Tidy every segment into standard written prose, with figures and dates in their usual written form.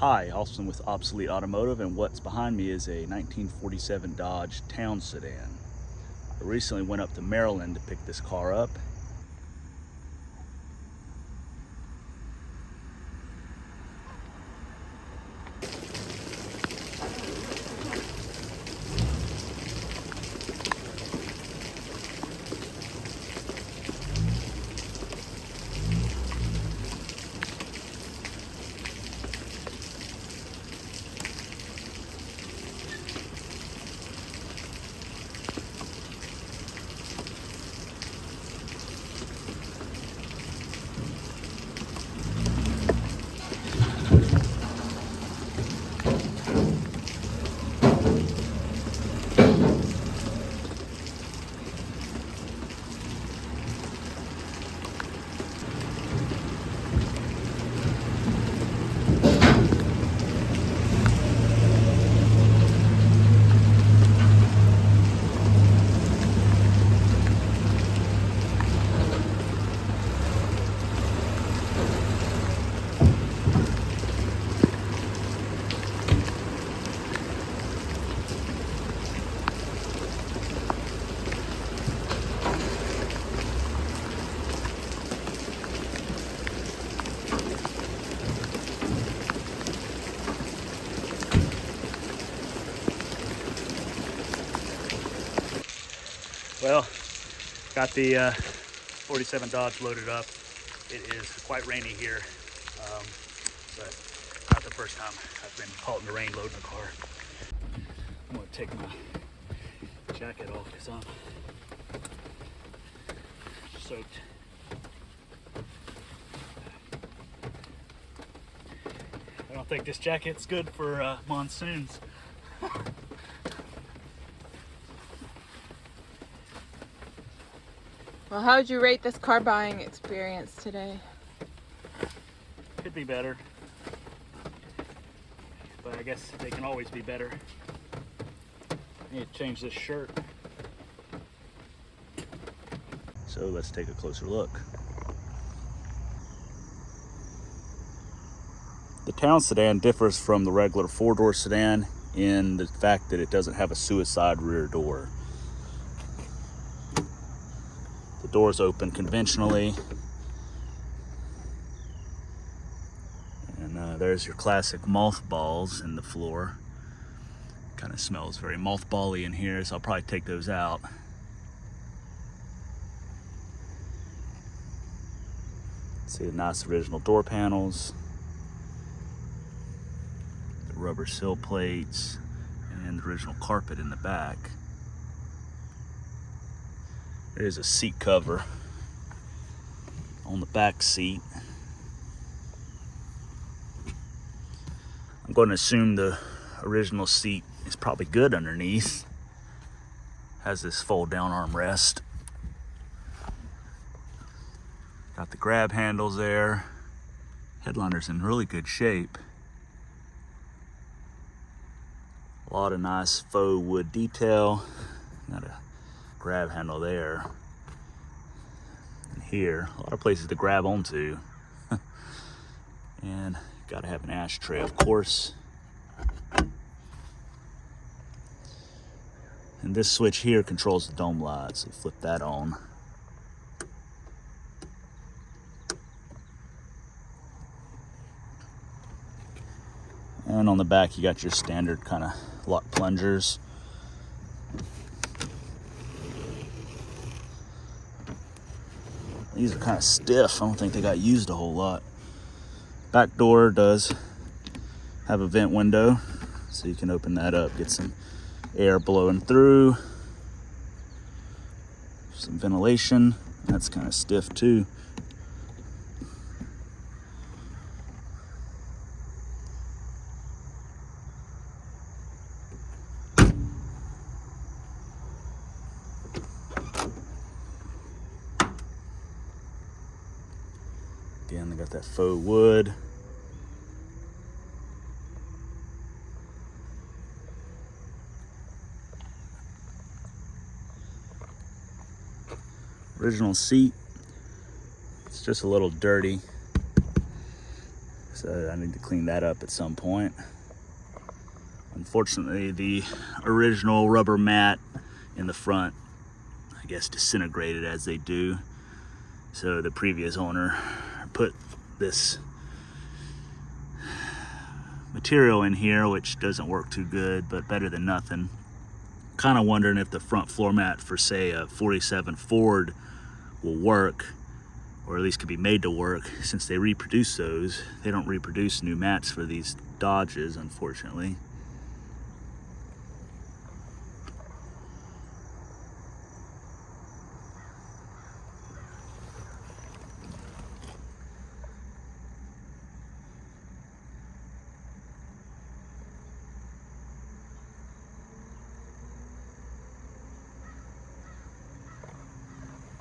Hi, Austin with Obsolete Automotive, and what's behind me is a 1947 Dodge Town Sedan. I recently went up to Maryland to pick this car up. Well, got the 47 Dodge loaded up. It is quite rainy here, but not the first time I've been caught in the rain loading a car. I'm gonna take my jacket off because I'm soaked. I don't think this jacket's good for monsoons. Well, how would you rate this car buying experience today? Could be better, but I guess they can always be better. I need to change this shirt. So let's take a closer look. The Town Sedan differs from the regular four-door sedan in the fact that it doesn't have a suicide rear door. The doors open conventionally, and there's your classic mothballs in the floor. Kind of smells very mothball-y in here, so I'll probably take those out. See the nice original door panels, the rubber sill plates, and the original carpet in the back. There is a seat cover on the back seat. I'm going to assume the original seat is probably good underneath. Has this fold down armrest. Got the grab handles there. Headliner's in really good shape. A lot of nice faux wood detail. Got a grab handle there. And here, a lot of places to grab onto. And gotta have an ashtray, of course. And this switch here controls the dome light, so flip that on. And on the back, you got your standard kind of lock plungers. These are kind of stiff. I don't think they got used a whole lot. Back door does have a vent window, so you can open that up, get some air blowing through. Some ventilation. That's kind of stiff too. Again, they got that faux wood. Original seat. It's just a little dirty. This So I need to clean that up at some point. Unfortunately, the original rubber mat in the front, I guess, disintegrated as they do. So the previous owner put this material in here, which doesn't work too good, but better than nothing. Kind of wondering if the front floor mat for, say, a 47 Ford will work, or at least could be made to work, since they reproduce those. They don't reproduce new mats for these Dodges, unfortunately.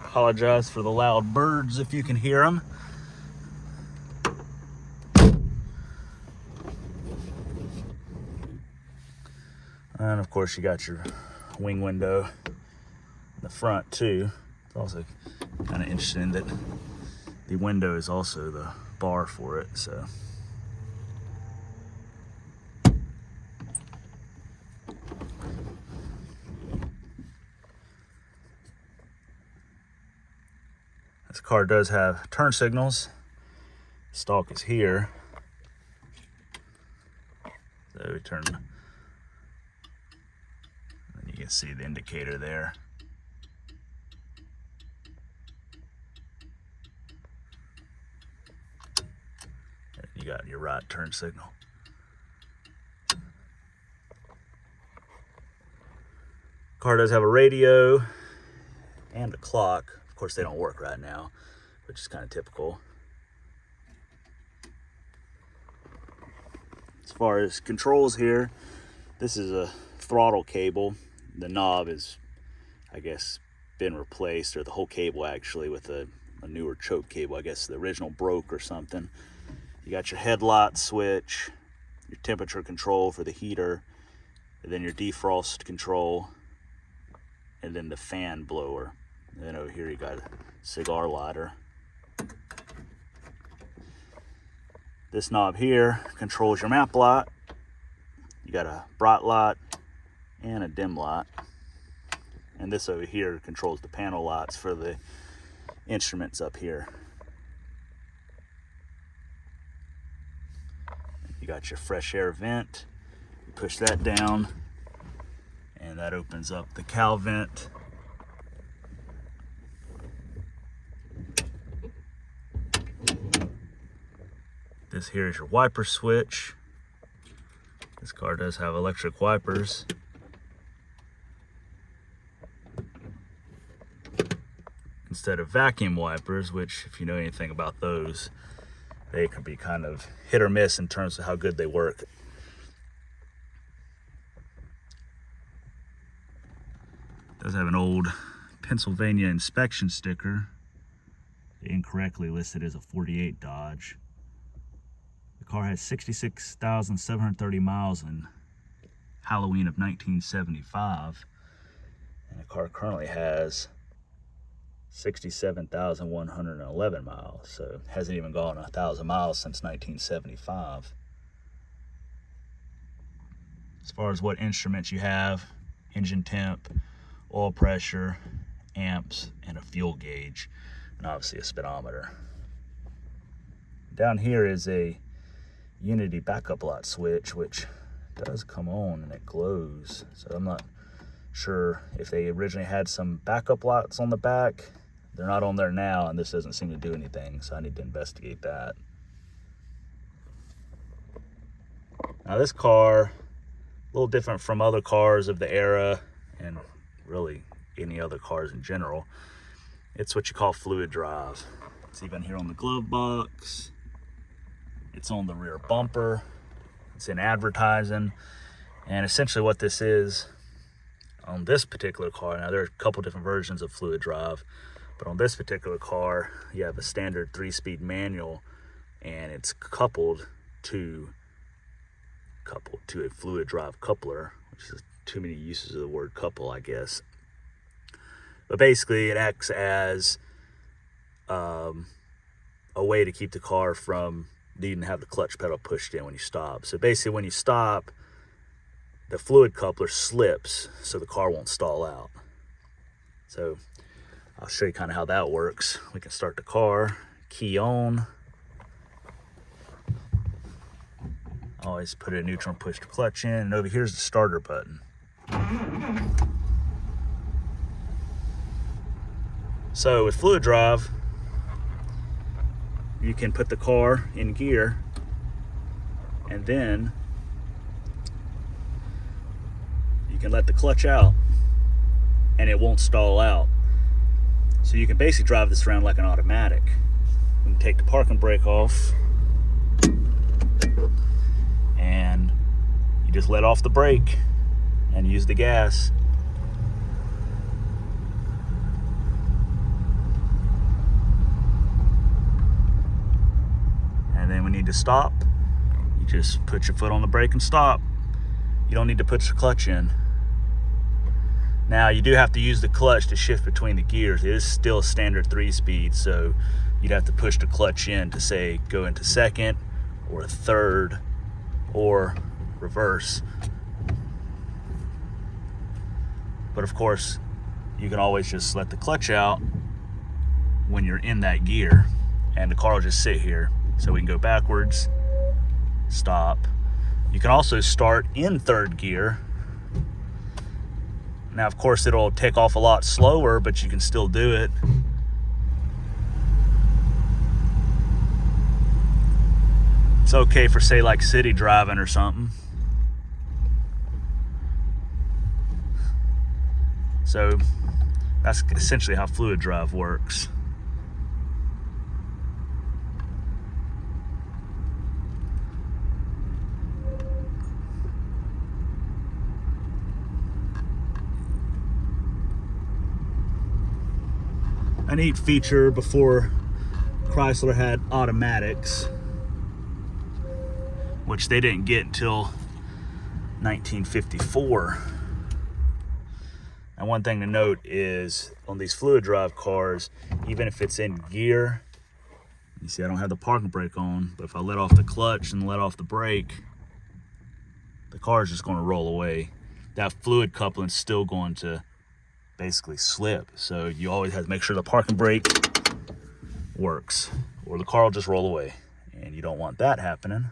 Apologize for the loud birds if you can hear them. And of course you got your wing window in the front too. It's also kind of interesting that the window is also the bar for it, so. This car does have turn signals. Stalk is here. So we turn, and you can see the indicator there. And you got your right turn signal. Car does have a radio and a clock. Of course, they don't work right now, which is kind of typical. As far as controls here, this is a throttle cable. The knob is, I guess, been replaced, or the whole cable actually, with a newer choke cable. I guess the original broke or something. You got your headlight switch, your temperature control for the heater, and then your defrost control, and then the fan blower. And then over here you got a cigar lighter. This knob here controls your map light. You got a bright light and a dim light. And this over here controls the panel lights for the instruments up here. You got your fresh air vent. You push that down and that opens up the cowl vent. This here is your wiper switch. This car does have electric wipers. Instead of vacuum wipers, which, if you know anything about those, they can be kind of hit or miss in terms of how good they work. It does have an old Pennsylvania inspection sticker. They incorrectly listed as a 48 Dodge. The car has 66,730 miles in Halloween of 1975, and the car currently has 67,111 miles, so it hasn't even gone 1,000 miles since 1975. As far as what instruments you have, engine temp, oil pressure, amps, and a fuel gauge, and obviously a speedometer. Down here is a Unity backup light switch, which does come on and it glows. So I'm not sure if they originally had some backup lights on the back. They're not on there now, and this doesn't seem to do anything, so I need to investigate that. Now this car, a little different from other cars of the era, and really any other cars in general. It's what you call fluid drive. It's even here on the glove box. It's on the rear bumper. It's in advertising. And essentially what this is, on this particular car, now there are a couple different versions of fluid drive, but on this particular car, you have a standard 3-speed manual, and it's coupled to a fluid drive coupler, which is too many uses of the word couple, I guess. But basically it acts as a way to keep the car from needing to have the clutch pedal pushed in when you stop. So basically when you stop, the fluid coupler slips so the car won't stall out. So I'll show you kind of how that works. We can start the car, key on. Always put it in neutral and push the clutch in. And over here's the starter button. So with fluid drive, you can put the car in gear and then you can let the clutch out and it won't stall out. So you can basically drive this around like an automatic. You can take the parking brake off and you just let off the brake and use the gas. And then when you need to stop, you just put your foot on the brake and stop. You don't need to put your clutch in. Now you do have to use the clutch to shift between the gears. It is still a standard 3-speed, so you'd have to push the clutch in to say go into second or third or reverse. But of course, you can always just let the clutch out when you're in that gear and the car will just sit here. So we can go backwards, stop. You can also start in third gear. Now, of course, it'll take off a lot slower, but you can still do it. It's okay for, say, like city driving or something. So that's essentially how fluid drive works. A neat feature before Chrysler had automatics, which they didn't get until 1954. And one thing to note is on these fluid drive cars, even if it's in gear, you see I don't have the parking brake on, but if I let off the clutch and let off the brake, the car is just going to roll away. That fluid coupling is still going to basically slip. So you always have to make sure the parking brake works or the car will just roll away, and you don't want that happening.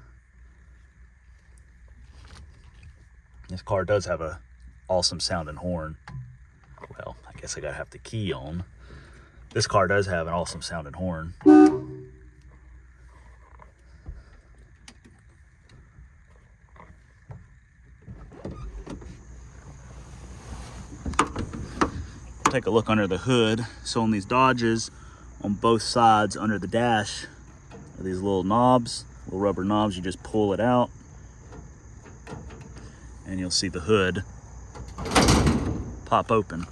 This car does have a awesome sounding horn. Well, I guess I gotta have the key on. This car does have an awesome sounding horn. Take a look under the hood. So on these Dodges, on both sides under the dash are these little knobs, little rubber knobs. You just pull it out and you'll see the hood pop open.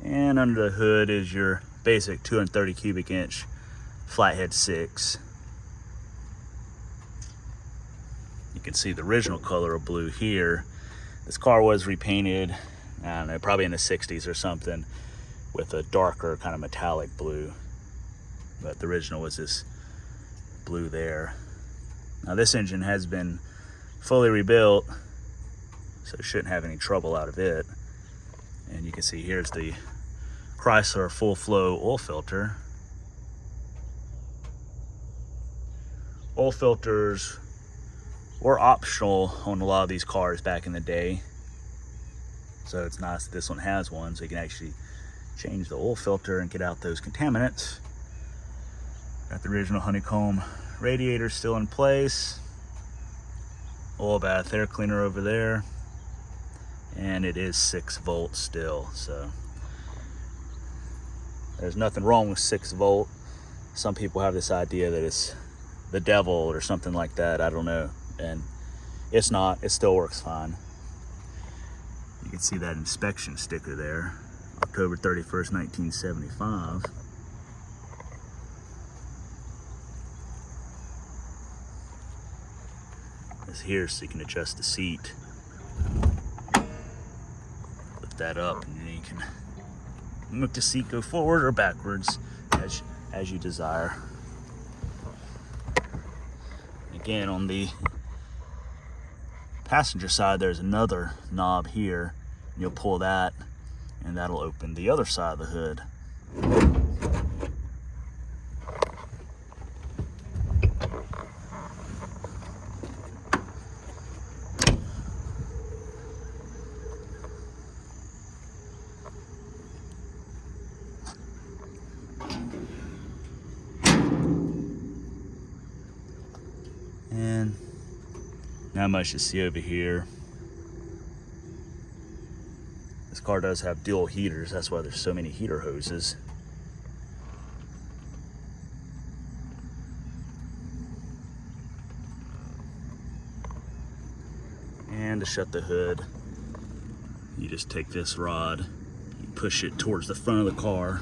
And under the hood is your basic 230 cubic inch Flathead 6. You can see the original color of blue here. This car was repainted, I don't know, probably in the 60s or something, with a darker kind of metallic blue. But the original was this blue there. Now this engine has been fully rebuilt, so shouldn't have any trouble out of it. And you can see here's the Chrysler full flow oil filter. Oil filters were optional on a lot of these cars back in the day. So it's nice that this one has one, so you can actually change the oil filter and get out those contaminants. Got the original honeycomb radiator still in place. Oil bath air cleaner over there. And it is 6 volts still, so there's nothing wrong with 6 volt. Some people have this idea that it's the devil or something like that, I don't know. And it's not, it still works fine. You can see that inspection sticker there, October 31st, 1975. This here so you can adjust the seat. Lift that up, and you can make the seat go forward or backwards as you desire. Again, on the passenger side, there's another knob here. You'll pull that, and that'll open the other side of the hood. And not much to see over here. This car does have dual heaters, that's why there's so many heater hoses. And to shut the hood, you just take this rod, you push it towards the front of the car.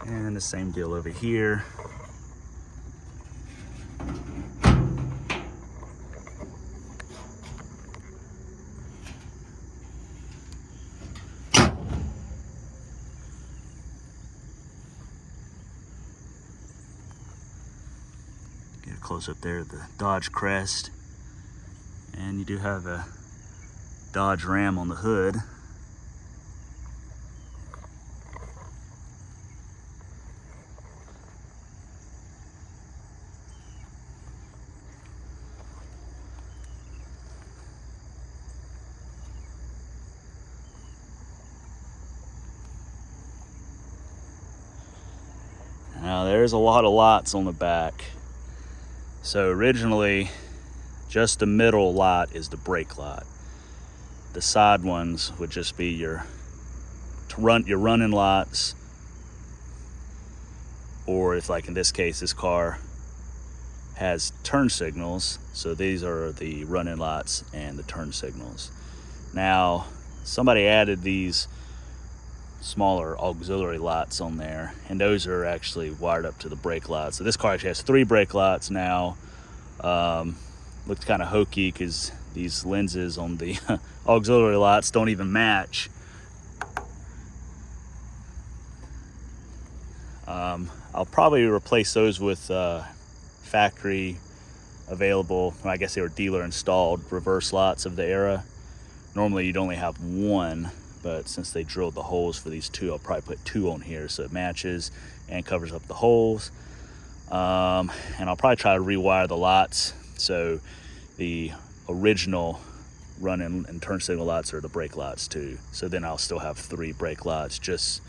And the same deal over here. Get a close up there, the Dodge crest. And you do have a Dodge Ram on the hood. Now there's a lot of lots on the back. So originally, just the middle lot is the brake lot. The side ones would just be your running lots, or if, like in this case, this car has turn signals, so these are the running lots and the turn signals. Now, somebody added these smaller auxiliary lots on there, and those are actually wired up to the brake lots. So this car actually has 3 brake lots now. Looks kind of hokey because these lenses on the auxiliary lots don't even match. I'll probably replace those with factory available, I guess they were dealer installed reverse lots of the era. Normally you'd only have 1, but since they drilled the holes for these 2, I'll probably put 2 on here so it matches and covers up the holes. And I'll probably try to rewire the lots so the original run and turn signal lots are the brake lots too. So then I'll still have 3 brake lots just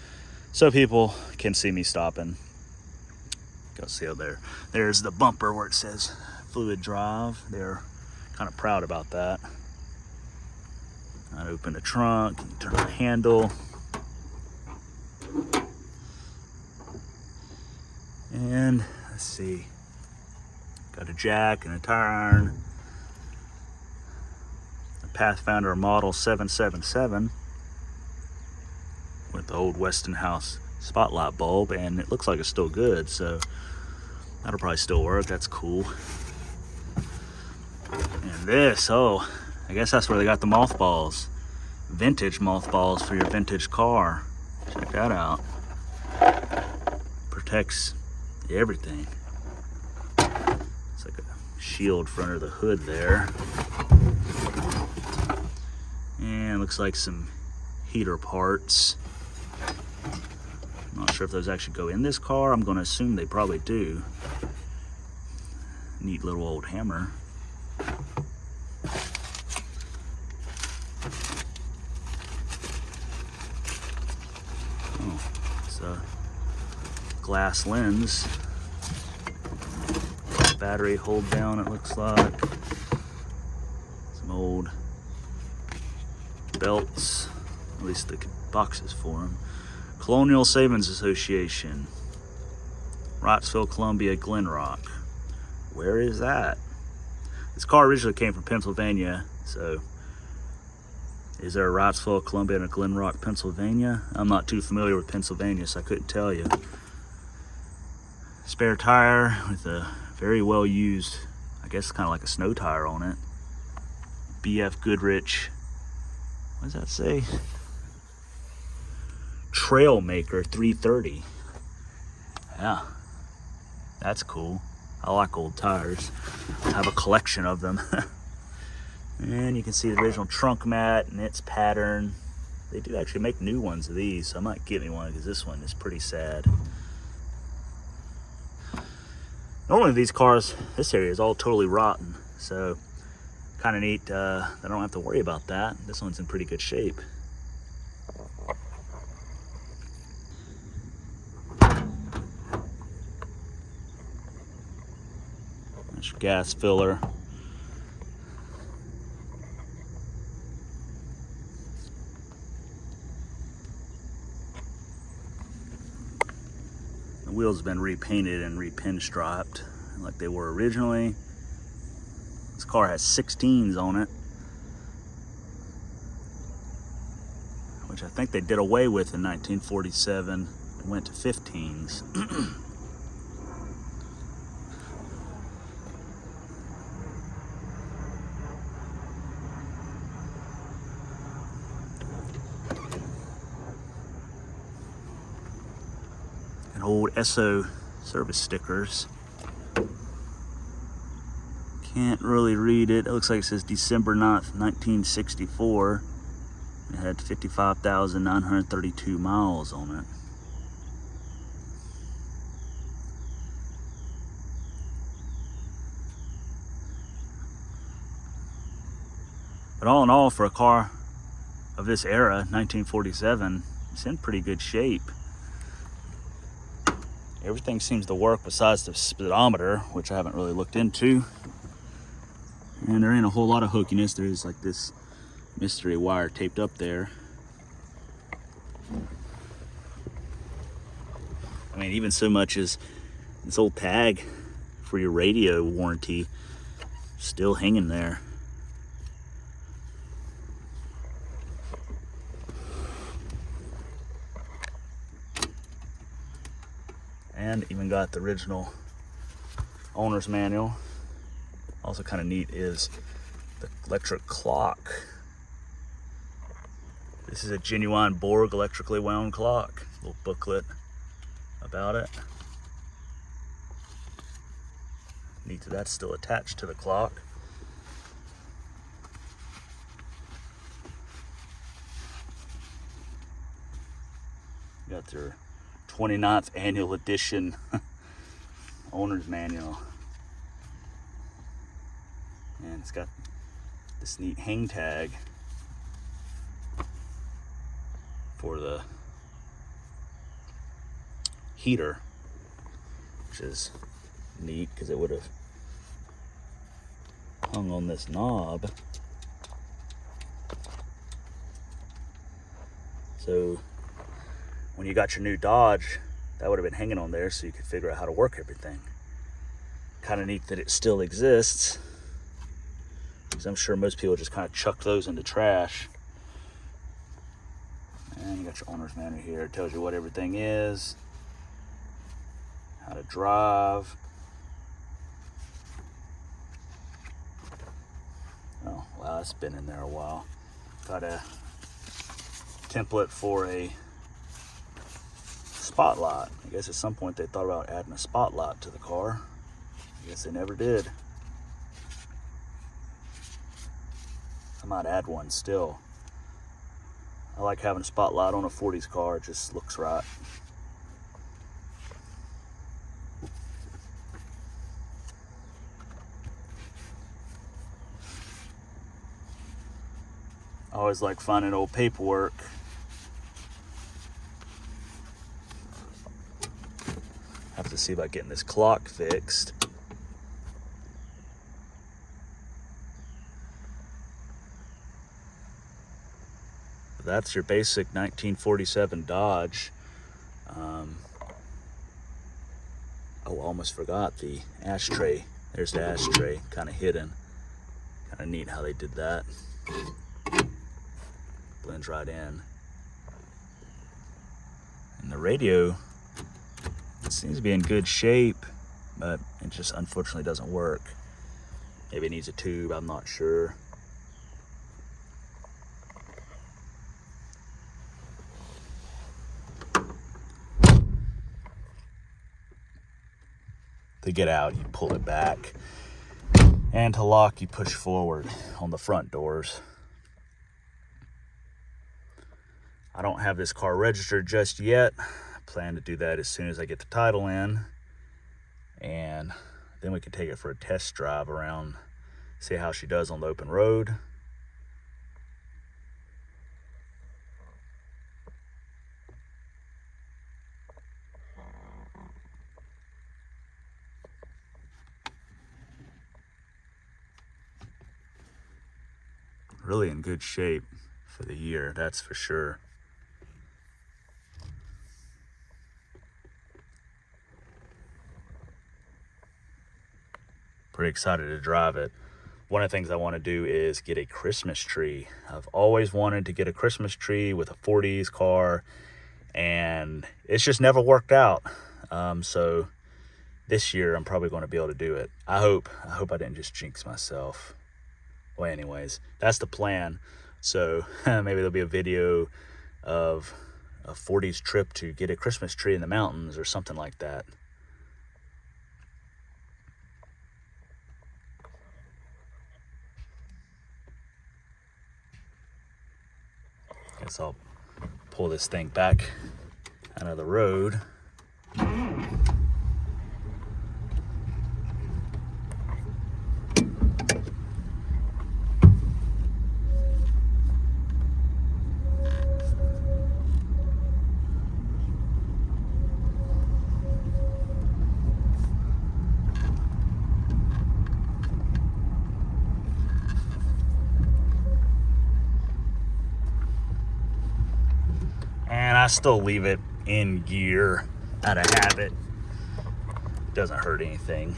so people can see me stopping. Go see out there. There's the bumper where it says fluid drive. They're kind of proud about that. I'd open the trunk, turn the handle. And let's see, got a jack and a tire iron. A Pathfinder model 777 with the old Westinghouse spotlight bulb, and it looks like it's still good, so that'll probably still work. That's cool. And this, oh, I guess that's where they got the mothballs. Vintage mothballs for your vintage car. Check that out. Protects everything. It's like a shield front of the hood there. And looks like some heater parts. I'm not sure if those actually go in this car. I'm going to assume they probably do. Neat little old hammer. Oh, it's a glass lens. Battery hold down, it looks like. Some old belts, at least the boxes for them. Colonial Savings Association, Wrightsville, Columbia, Glen Rock. Where is that? This car originally came from Pennsylvania, so is there a Wrightsville, Columbia, and a Glen Rock, Pennsylvania? I'm not too familiar with Pennsylvania, so I couldn't tell you. spare tire with a very well used, I guess kind of like a snow tire on it. BF Goodrich, what does that say? Trailmaker 330. Yeah, that's cool. I like old tires. I have a collection of them. And you can see the original trunk mat and its pattern. They do actually make new ones of these, so I might get me one because this one is pretty sad. Normally these cars, this area is all totally rotten, so kind of neat. I don't have to worry about that. This one's in pretty good shape. That's your gas filler. The wheels have been repainted and repinstriped like they were originally. This car has 16s on it, which I think they did away with in 1947 and went to 15s. And old SO service stickers. Can't really read it. It looks like it says December 9th, 1964. It had 55,932 miles on it. But all in all, for a car of this era, 1947, it's in pretty good shape. Everything seems to work besides the speedometer, which I haven't really looked into. And there ain't a whole lot of hookiness. There's like this mystery wire taped up there. I mean, even so much as this old tag for your radio warranty still hanging there. And even got the original owner's manual. Also kind of neat is the electric clock. This is a genuine Borg electrically wound clock. Little booklet about it. Neat that that's still attached to the clock. Got their 29th annual edition owner's manual. And it's got this neat hang tag for the heater, which is neat because it would have hung on this knob. So when you got your new Dodge, that would have been hanging on there so you could figure out how to work everything. Kind of neat that it still exists, because I'm sure most people just kind of chuck those into trash. And you got your owner's manual here. It tells you what everything is, how to drive. Oh, wow, that's been in there a while. Got a template for a spotlight. I guess at some point they thought about adding a spotlight to the car. I guess they never did. I might add one still. I like having a spotlight on a 40s car. It just looks right. I always like finding old paperwork. Have to see about getting this clock fixed. That's your basic 1947 Dodge. Oh, I almost forgot the ashtray. There's the ashtray, kind of hidden. Kind of neat how they did that. Blends right in. And the radio, it seems to be in good shape, but it just unfortunately doesn't work. Maybe it needs a tube, I'm not sure. To get out, you pull it back, and to lock, you push forward on the front doors. I don't have this car registered just yet. I plan to do that as soon as I get the title in, and then we can take it for a test drive around, see how she does on the open road. Really in good shape for the year, that's for sure. Pretty excited to drive it. One of the things I want to do is get a Christmas tree. I've always wanted to get a Christmas tree with a 40s car, and it's just never worked out. So this year I'm probably going to be able to do it. I hope I didn't just jinx myself. Well, anyways, that's the plan. So maybe there'll be a video of a 40s trip to get a Christmas tree in the mountains or something like that. Guess I'll pull this thing back out of the road. And I still leave it in gear out of habit. Doesn't hurt anything.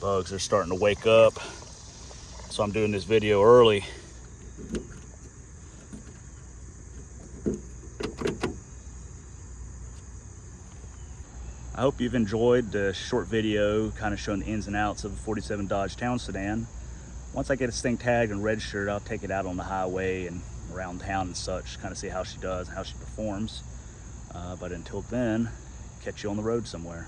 Bugs are starting to wake up, so I'm doing this video early. I hope you've enjoyed the short video kind of showing the ins and outs of the 47 Dodge Town Sedan. Once I get this thing tagged and registered, I'll take it out on the highway and around town and such, kind of see how she does, how she performs. But until then, catch you on the road somewhere.